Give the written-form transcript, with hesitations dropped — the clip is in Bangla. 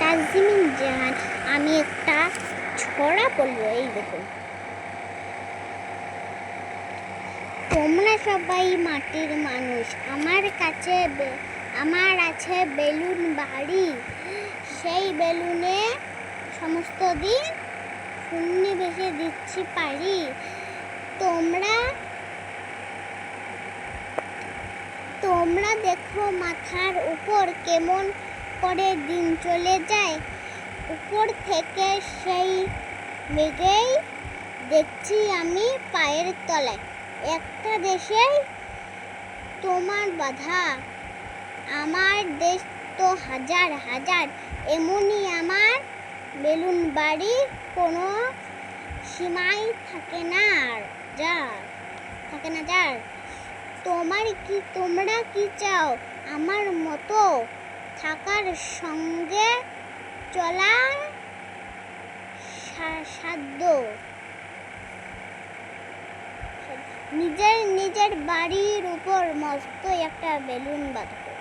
নাজিমিন জাহান। আমি একটা ছড়া বলবো, এই দেখুন। তোমরা সবাই মাটির মানুষ, আমার আছে বেলুন বাড়ি, সেই বেলুনে সমস্ত দিন সন্নিবেশে দিচ্ছি পারি। তোমরা দেখো মাথার উপর কেমন করে দিন চলে যায়, উপর থেকে সেই মেঘেই দেখছি আমি পায়ের তলায়। একটা দেশে তোমার বাধা, আমার দেশ তো হাজার হাজার, এমনই আমার বেলুন বাড়ি, কোনো সীমাই থাকে না যার। তোমরা কি চাও আমার মতো থাকার, সঙ্গে চলার সাধ্য? নিজের বাড়ির উপর মস্ত একটা বেলুন বাঁধো।